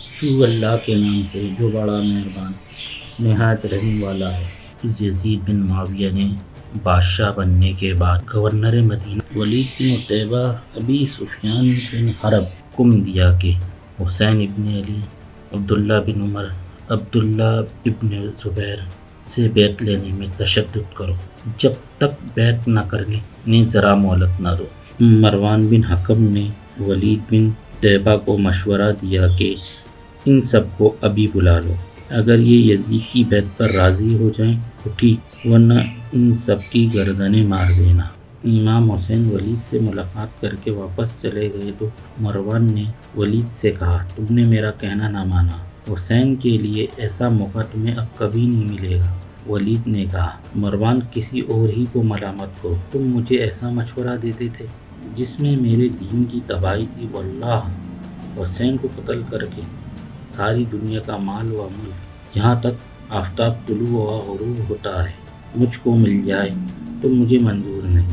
شروع اللہ کے نام سے جو بڑا مہربان نہایت رحم والا ہے۔ یزید بن معاویہ نے بادشاہ بننے کے بعد گورنر مدینہ ولید بن عتبہ ابی سفیان بن حرب حکم دیا کہ حسین ابن علی، عبداللہ بن عمر، عبداللہ ابن زبیر سے بیعت لینے میں تشدد کرو، جب تک بیعت نہ کر لیں ذرا مہلت نہ دو۔ مروان بن حکم نے ولید بن عتبہ کو مشورہ دیا کہ ان سب کو ابھی بلا لو، اگر یہ یزید کی بیعت پر راضی ہو جائیں تو ٹھیک، ورنہ ان سب کی گردنیں مار دینا۔ امام حسین ولید سے ملاقات کر کے واپس چلے گئے تو مروان نے ولید سے کہا، تم نے میرا کہنا نہ مانا، حسین کے لیے ایسا موقع تمہیں اب کبھی نہیں ملے گا۔ ولید نے کہا، مروان کسی اور ہی کو ملامت کرو، تم مجھے ایسا مشورہ دیتے تھے جس میں میرے دین کی تباہی تھی، واللہ حسین کو قتل کر کے ساری دنیا کا مال و ملک جہاں تک آفتاب طلوع و غروب ہوتا ہے مجھ کو مل جائے تو مجھے منظور نہیں۔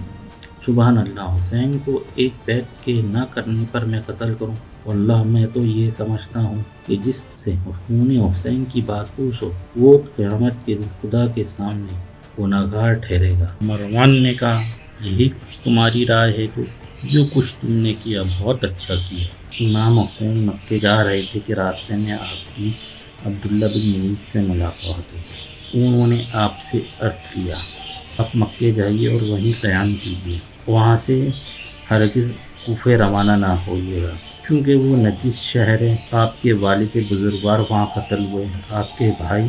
سبحان اللہ، حسین کو ایک بیعت کے نہ کرنے پر میں قتل کروں، واللہ میں تو یہ سمجھتا ہوں کہ جس سے خون حسین کی بات پوچھ ہو وہ قیامت کے دن خدا کے سامنے گنہگار ٹھہرے گا۔ مروان نے کہا، یہی تمہاری رائے ہے تو جو کچھ تم نے کیا بہت اچھا کیا۔ امام حسین مکے جا رہے تھے کہ راستے میں آپ کی عبداللہ بن ولید سے ملاقات ہوئی۔ انہوں نے آپ سے عرض کیا، آپ مکے جائیے اور وہیں قیام کیجیے، وہاں سے ہرگز کوفے روانہ نہ ہوئیے گا، کیونکہ وہ نجس شہر ہے، آپ کے والد بزرگوار وہاں قتل ہوئے ہیں، آپ کے بھائی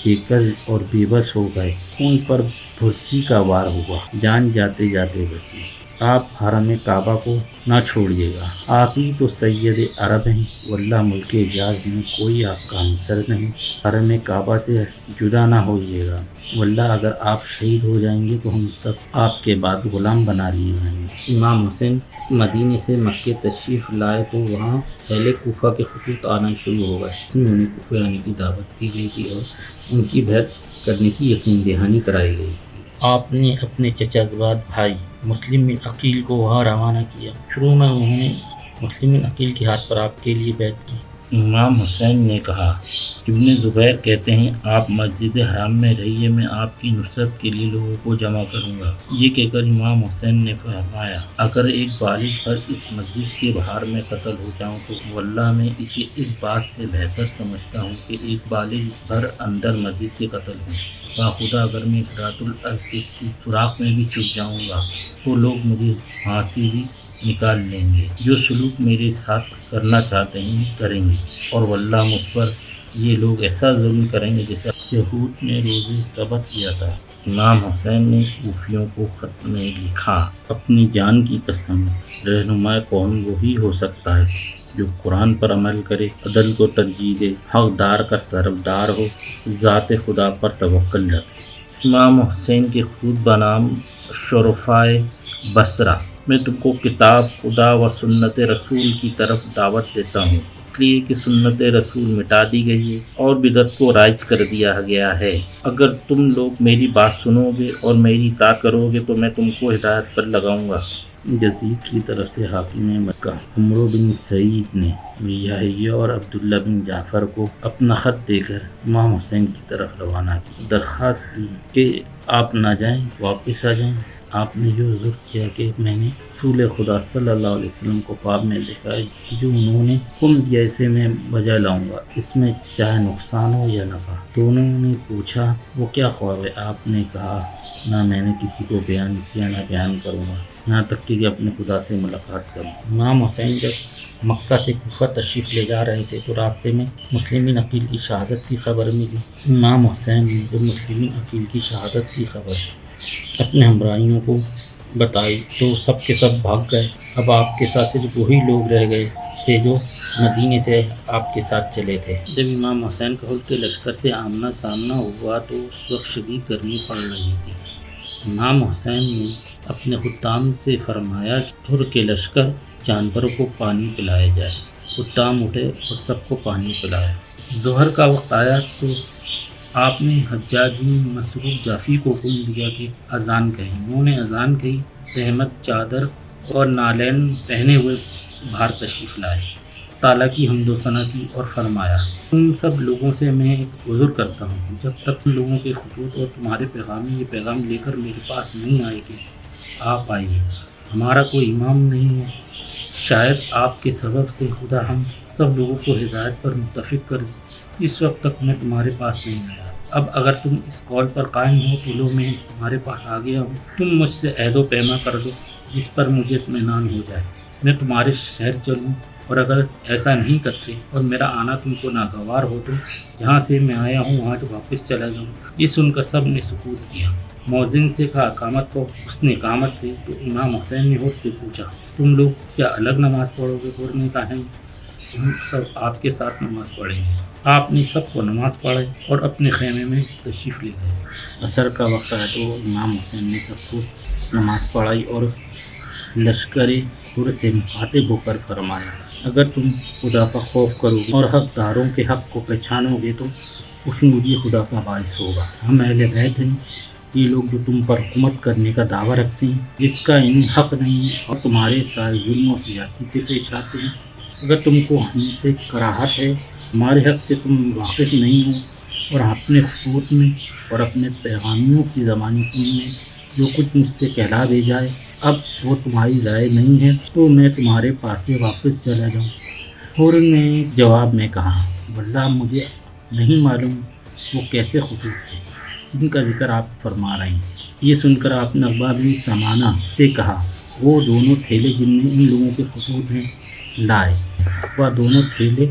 بےکس اور بے بس ہو گئے، ان پر بھرسی کا وار ہوا، جان جاتے جاتے بچی۔ آپ حرم کعبہ کو نہ چھوڑیے گا، آپ ہی تو سید عرب ہیں، واللہ ملک حجاز میں کوئی آپ کا ہمسر نہیں، حرم کعبہ سے جدا نہ ہوئیے گا، واللہ اگر آپ شہید ہو جائیں گے تو ہم سب آپ کے بعد غلام بنا لیے جائیں گے۔ امام حسین مدینے سے مکے تشریف لائے تو وہاں اہل کوفہ کے خطوط آنا شروع ہو گئے، جس میں انہیں کوفے آنے کی دعوت دی گئی تھی اور ان کی بیعت کرنے کی یقین دہانی کرائی گئی تھی۔ آپ نے اپنے چچا زاد بھائی مسلم بن عقیل کو وہاں روانہ کیا۔ شروع میں انہوں نے مسلم بن عقیل کے ہاتھ پر آپ کے لیے بیعت کی۔ امام حسین نے کہا، ابن زبیر کہتے ہیں آپ مسجد حرام میں رہیے، میں آپ کی نصرت کے لیے لوگوں کو جمع کروں گا۔ یہ کہہ کر امام حسین نے فرمایا، اگر ایک بالغ فرد اس مسجد کے باہر میں قتل ہو جاؤں تو واللہ میں اسے اس بات سے بہتر سمجھتا ہوں کہ ایک بالغ فرد اندر مسجد کے قتل ہوں۔ باخدا اگر میں فرات الارض کے سوراخ میں بھی چھپ جاؤں گا تو لوگ مجھے پھانسی بھی نکال لیں گے۔ جو سلوک میرے ساتھ کرنا چاہتے ہیں کریں گے، اور واللہ مجھ پر یہ لوگ ایسا ظلم کریں گے جیسا یہود نے روز سبت کیا تھا۔ امام حسین نے کوفیوں کو خط میں لکھا، اپنی جان کی قسم، رہنما قوم وہی ہو سکتا ہے جو قرآن پر عمل کرے، عدل کو ترجیح دے، حقدار کا طرفدار ہو، ذات خدا پر توکل رکھے۔ امام حسین کے خطوط بنام شرفائے بصرہ، میں تم کو کتاب خدا و سنت رسول کی طرف دعوت دیتا ہوں، اس لیے کہ سنت رسول مٹا دی گئی ہے اور بدعت کو رائج کر دیا گیا ہے۔ اگر تم لوگ میری بات سنو گے اور میری اطاعت کرو گے تو میں تم کو ہدایت پر لگاؤں گا۔ یزید کی طرف سے حاکم مکہ عمرو بن سعید نے یحییٰ اور عبداللہ بن جعفر کو اپنا خط دے کر امام حسین کی طرف روانہ کی، درخواست کی کہ آپ نہ جائیں، واپس آ جائیں۔ آپ نے جو عذر کیا کہ میں نے رسول خدا صلی اللہ علیہ وسلم کو خواب میں دیکھا ہے، جو انہوں نے حکم دیا اسے میں بجا لاؤں گا، اس میں چاہے نقصان ہو یا نفع۔ دونوں نے پوچھا، وہ کیا خواب ہے؟ آپ نے کہا، نہ میں نے کسی کو بیان کیا نہ بیان کروں گا، یہاں تک کہ اپنے خدا سے ملاقات کروں۔ امام حسین جب مکہ سے کوفہ تشریف لے جا رہے تھے تو راستے میں مسلم بن عقیل کی شہادت کی خبر ملی۔ امام حسین نے جب مسلم بن عقیل کی شہادت کی خبر اپنے ہمراہیوں کو بتائی تو سب کے سب بھاگ گئے۔ اب آپ کے ساتھ صرف وہی لوگ رہ گئے تھے جو مدینے سے آپ کے ساتھ چلے تھے۔ جب امام حسین کا حلق لشکر سے آمنا سامنا ہوا تو اس وقت شدید گرمی پڑ رہی تھی۔ امام حسین نے اپنے خدام سے فرمایا، دھر کے لشکر جانوروں کو پانی پلایا جائے۔ خدام اٹھے اور سب کو پانی پلایا۔ ظہر کا وقت آیا تو آپ نے حجاج بن مسروق جعفی کو حکم دیا کہ اذان کہیں۔ انہوں نے اذان کہی، تہمت چادر اور نالین پہنے ہوئے باہر تشریف لائے۔ تعالیٰ کی حمد و ثنا کی اور فرمایا تم سب لوگوں سے میں ایک عذر کرتا ہوں، جب تک تم لوگوں کے خطوط اور تمہارے پیغامی یہ پیغام لے کر میرے پاس نہیں آئے گے آپ آئیے، ہمارا کوئی امام نہیں ہے، شاید آپ کے سبب سے خدا ہم سب لوگوں کو ہدایت پر متفق کر دے، اس وقت تک میں تمہارے پاس نہیں آیا، اب اگر تم اس قول پر قائم ہو تو لو میں تمہارے پاس آ گیا ہوں، تم مجھ سے عہد و پیما کر دو جس پر مجھے اطمینان ہو جائے، میں تمہارے شہر چلوں، اور اگر ایسا نہیں کرتے اور میرا آنا تم کو ناگوار ہو تو جہاں سے میں آیا ہوں وہاں واپس چلا جاؤں۔ یہ سن کر سب نے سکوت کیا۔ مؤذن سے کہا اقامت کو، اس نے اقامت سے، تو امام حسین نے خود سے پوچھا تم لوگ کیا الگ نماز پڑھو گے؟ اور نے کہا ہم سب آپ کے ساتھ نماز پڑھیں گے۔ آپ نے سب کو نماز پڑھائی اور اپنے خیمے میں تشریف لے گئے۔ عصر کا وقت ہے تو امام حسین نے سب کو نماز پڑھائی اور لشکر پر سے مخاطب ہو کر فرمایا اگر تم خدا کا خوف کرو گے اور حق داروں کے حق کو پہچانو گے تو خوشنودی خدا کا باعث ہوگا۔ ہم اہل بیت ہیں، یہ لوگ جو تم پر حکومت کرنے کا دعویٰ رکھتے ہیں جس کا انہیں حق نہیں ہے اور تمہارے ساتھ ظلم و زیادتی سے پیش آتے ہیں، اگر تم کو ہم سے کراہت ہے، ہمارے حق سے تم واقف نہیں ہو اور اپنے خطوط میں اور اپنے پیغامیوں کی ضمانت میں جو کچھ مجھ سے کہلا دے جائے اب وہ تمہاری رائے نہیں ہے تو میں تمہارے پاس سے واپس چلا جاؤں۔ اور نے جواب میں کہا واللہ مجھے نہیں معلوم وہ کیسے خطوط تھے جن کا ذکر آپ فرما رہے ہیں۔ یہ سن کر آپ نے عقبہ بن سمانہ سے کہا وہ دونوں تھیلے جن میں ان لوگوں کے خطوط ہیں لائے۔ عقبہ دونوں تھیلے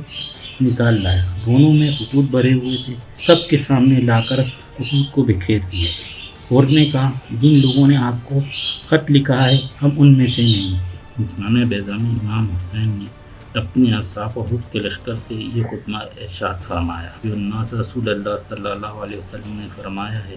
نکال لائے، دونوں میں خطوط بھرے ہوئے تھے، سب کے سامنے لا کر خطوط کو بکھیر دیا اور نے کہا جن لوگوں نے آپ کو خط لکھا ہے ہم ان میں سے نہیں۔ امام بیضامی امام حسین نے اپنے اصحاب و حب کے لشکر سے یہ خطبہ ارشاد فرمایا جو الناس رسول اللہ صلی اللہ علیہ وسلم نے فرمایا ہے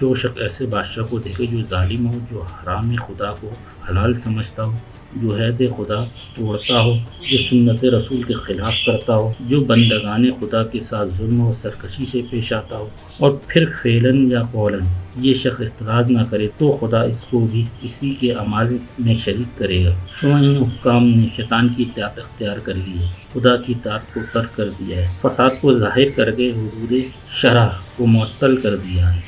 جو شخص ایسے بادشاہ کو دیکھے جو ظالم ہو، جو حرام خدا کو حلال سمجھتا ہو، جو عہد خدا توڑتا ہو، جو سنت رسول کے خلاف کرتا ہو، جو بندگان خدا کے ساتھ ظلم و سرکشی سے پیش آتا ہو اور پھر فعلاً یا قولاً یہ شخص اعتراض نہ کرے تو خدا اس کو بھی اسی کے اعمال میں شریک کرے گا۔ تو ان حکام نے شیطان کی اطاعت اختیار کر لی ہے، خدا کی اطاعت کو ترک کر دیا ہے، فساد کو ظاہر کر کے حدود شرع کو معطل کر دیا ہے،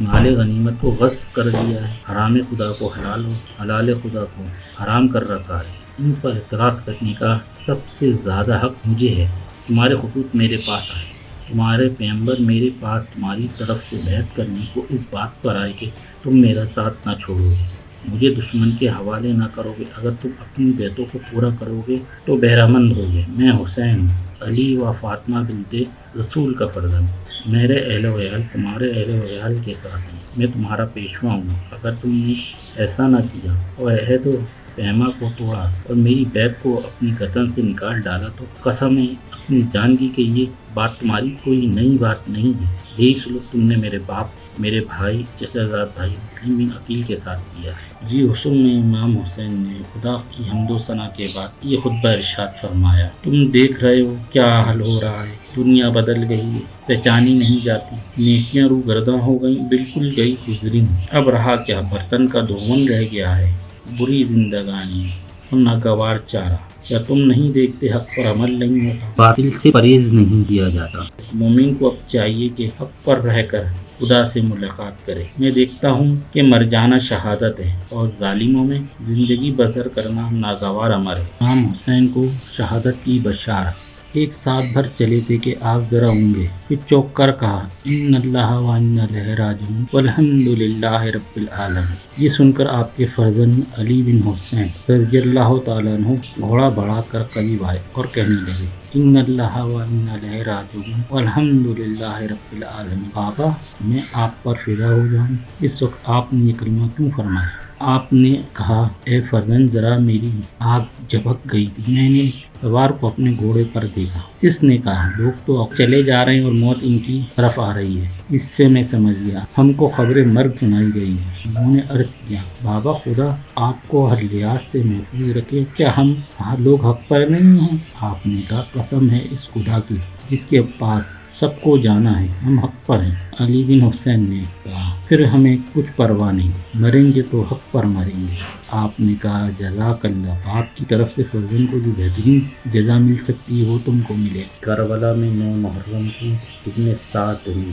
مال غنیمت کو غصب کر دیا ہے، حرام خدا کو حلال اور حلال خدا کو حرام کر رکھا ہے۔ ان پر اعتراض کرنے کا سب سے زیادہ حق مجھے ہے۔ تمہارے خطوط میرے پاس آئے، تمہارے پیغمبر میرے پاس تمہاری طرف سے بیعت کرنے کو اس بات پر آئے کہ تم میرا ساتھ نہ چھوڑو گے، مجھے دشمن کے حوالے نہ کرو گے، اگر تم اپنی بیعتوں کو پورا کرو گے تو بہرہ مند ہوگے۔ میں حسین ہوں، علی و فاطمہ بنت رسول کا فرزند، میرے اہل و عیال تمہارے اہل و عیال کے ساتھ ہیں، میں تمہارا پیشوا ہوں، اگر تم نے ایسا نہ کیا اور عہد و پیما کو توڑا اور میری بیعت کو اپنی گردن سے نکال ڈالا تو قسم ہے اپنی جان کی کہ یہ بات تمہاری کوئی نئی بات نہیں ہے، یہی سلوک تم نے میرے باپ، میرے بھائی، چچا زاد بھائی مسلم بن عقیل کے ساتھ کیا ہے۔ جی حسن میں امام حسین نے خدا کی حمد و ثنا کے بعد یہ خطبہ ارشاد فرمایا تم دیکھ رہے ہو کیا حل ہو رہا ہے، دنیا بدل گئی ہے، پہچانی نہیں جاتی، نیکیاں رو گرداں ہو گئیں، بالکل گئی گزری، اب رہا کیا برتن کا دھون رہ گیا ہے، بری زندگانی اور ناگوار چارہ، کیا تم نہیں دیکھتے حق پر عمل نہیں ہوتا، باطل سے پرہیز نہیں کیا جاتا۔ مومن کو اب چاہیے کہ حق پر رہ کر خدا سے ملاقات کرے۔ میں دیکھتا ہوں کہ مر جانا شہادت ہے اور ظالموں میں زندگی بسر کرنا ناگوار امر ہے۔ امام حسین کو شہادت کی بشارت۔ ایک ساتھ بھر چلے تھے کہ آپ ذرا ہوں گے، پھر چوک کر کہا ان اللہ و انا الیہ راجعون والحمد للہ رب العالمین۔ یہ سن کر آپ کے فرزند علی بن حسین رضی اللہ تعالیٰ عنہ گھوڑا بڑھا کر قریب آئے اور کہنے لگے ان اللہ و انا الیہ راجعون والحمد للہ رب العالمین۔ بابا میں آپ پر فدا ہو جاؤں۔ اس وقت آپ نے یہ کلمہ کیوں فرمایا؟ آپ نے کہا اے فرزند ذرا میری آنکھ جھپک گئی تھی، میں نے سوار کو اپنے گھوڑے پر دیکھا۔ اس نے کہا لوگ تو چلے جا رہے ہیں اور موت ان کی طرف آ رہی ہے۔ اس سے میں سمجھ گیا ہم کو خبر مرگ سنائی گئی ہے۔ انہوں نے عرض کیا بابا خدا آپ کو ہر لحاظ سے محفوظ رکھے، کیا ہم لوگ حق پر نہیں ہیں؟ آپ نے کہا قسم ہے اس خدا کی جس کے پاس سب کو جانا ہے، ہم حق پر ہیں۔ علی بن حسین نے کہا پھر ہمیں کچھ پرواہ نہیں، مریں گے تو حق پر مریں گے۔ آپ نے کہا جزاک اللہ، آپ کی طرف سے فرزند کو جو بہترین جزا مل سکتی ہے وہ تم کو ملے۔ کربلا میں 9 محرم کی ابن سعد ہوئی،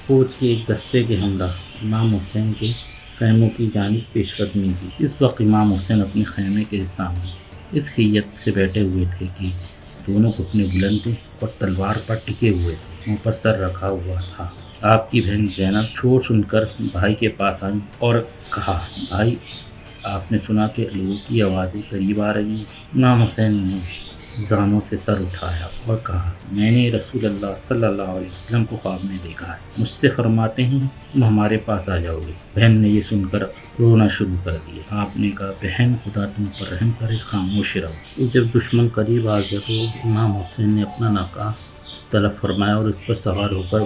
فوج کے ایک دستے کے ہمراہ امام حسین کے خیموں کی جانب پیش قدمی کی۔ اس وقت امام حسین اپنے خیمے کے سامنے اس حیت سے بیٹھے ہوئے تھے کہ دونوں گھٹنے بلند تھے اور تلوار پر ٹکے ہوئے تھے، منہ پر سر رکھا ہوا تھا۔ آپ کی بہن زینب شور سن کر بھائی کے پاس آئی اور کہا بھائی آپ نے سنا کہ لوگوں کی آوازیں قریب آ رہی ہیں؟ امام حسین نے زانوں سے سر اٹھایا اور کہا میں نے رسول اللہ صلی اللہ علیہ وسلم کو خواب میں دیکھا ہے، مجھ سے فرماتے ہیں تم ہمارے پاس آ جاؤ گے۔ بہن نے یہ سن کر رونا شروع کر دیا۔ آپ نے کہا بہن خدا تم پر رحم کرے، خاموش رہو۔ جب دشمن قریب آ گیا تو امام حسین نے اپنا ناکا طلب فرمایا اور اس پر سوار ہو کر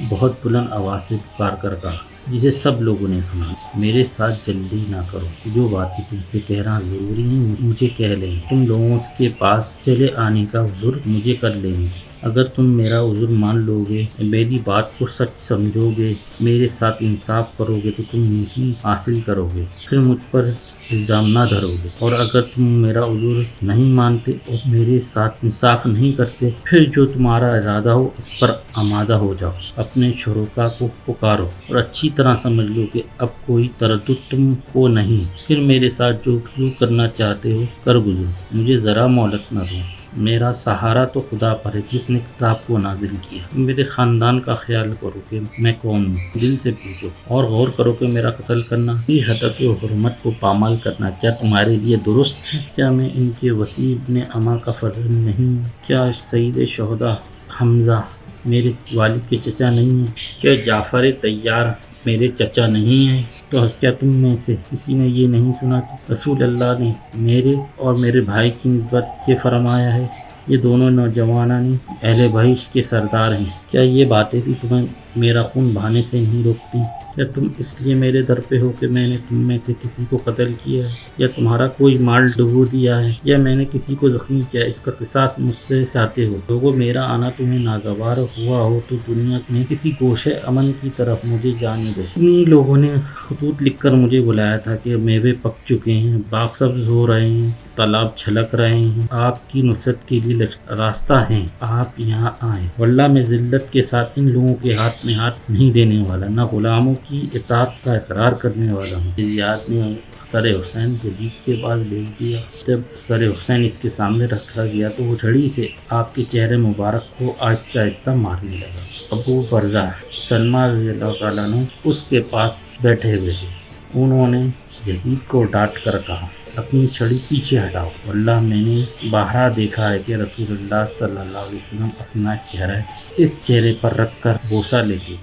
بہت بلند آواز سے پکار کر کہا جسے سب لوگوں نے سنا میرے ساتھ جلدی نہ کرو، جو باتیں تم سے کہنا ضروری ہیں مجھے کہہ لیں، تم لوگوں کے پاس چلے آنے کا عذر مجھے کر لینے، اگر تم میرا عذر مان لو گے، میری بات کو سچ سمجھو گے، میرے ساتھ انصاف کرو گے تو تم نیکی حاصل کرو گے، پھر مجھ پر الزام نہ دھرو گے، اور اگر تم میرا عذر نہیں مانتے اور میرے ساتھ انصاف نہیں کرتے پھر جو تمہارا ارادہ ہو اس پر آمادہ ہو جاؤ، اپنے شرکا کو پکارو اور اچھی طرح سمجھ لو کہ اب کوئی تردد تم کو نہیں، پھر میرے ساتھ جو کرنا چاہتے ہو کر گزرو، مجھے ذرا مہلت نہ دو، میرا سہارا تو خدا پر ہے جس نے کتاب کو نازل کیا، میرے خاندان کا خیال کرو کہ میں کون ہوں، دل سے پوچھو اور غور کرو کہ میرا قتل کرنا یہ حدت و حرمت کو پامال کرنا کیا تمہارے لیے درست ہے؟ کیا میں ان کے وسیع ابن اما کا فرزند نہیں ہوں؟ کیا سید شہداء حمزہ میرے والد کے چچا نہیں ہیں؟ کیا جعفر طیار میرے چچا نہیں ہیں؟ تو کیا تم میں سے کسی نے یہ نہیں سنا کہ رسول اللہ نے میرے اور میرے بھائی کی نسبت یہ فرمایا ہے یہ دونوں نوجوانان اہل بہشت کے سردار ہیں؟ کیا یہ باتیں بھی تمہیں میرا خون بہانے سے نہیں روکتی؟ کیا تم اس لیے میرے در پہ ہو کہ میں نے تم میں سے کسی کو قتل کیا ہے یا تمہارا کوئی مال ڈبو دیا ہے یا میں نے کسی کو زخمی کیا، اس کا قصاص مجھ سے چاہتے ہو؟ لوگوں میرا آنا تمہیں ناگوار ہوا ہو تو دنیا میں کسی گوشے امن کی طرف مجھے جانے دو۔ انہی لوگوں نے خطوط لکھ کر مجھے بلایا تھا کہ میوے پک چکے ہیں، باغ سبز ہو رہے ہیں، تالاب چھلک رہے ہیں، آپ کی نصرت کے لیے راستہ ہیں، آپ یہاں آئیں، واللہ میں ذلت کے ساتھ ان لوگوں کے ہاتھ میں ہاتھ نہیں دینے والا، نہ غلاموں کی اطاعت کا اقرار کرنے والا ہوں۔ زیاد نے سر حسین یزید کے پاس بھیج دیا۔ جب سر حسین اس کے سامنے رکھا گیا تو وہ چھڑی سے آپ کے چہرے مبارک کو آہستہ آہستہ مارنے لگا۔ ابو برزہ سلمہ رضی اللہ تعالیٰ عنہ اس کے پاس بیٹھے ہوئے تھے، انہوں نے یزید کو ڈانٹ کر کہا اپنی چھڑی پیچھے ہٹاؤ، واللہ میں نے باہرا دیکھا ہے کہ رسول اللہ صلی اللہ علیہ وسلم اپنا چہرہ اس چہرے پر رکھ کر بوسہ لیتے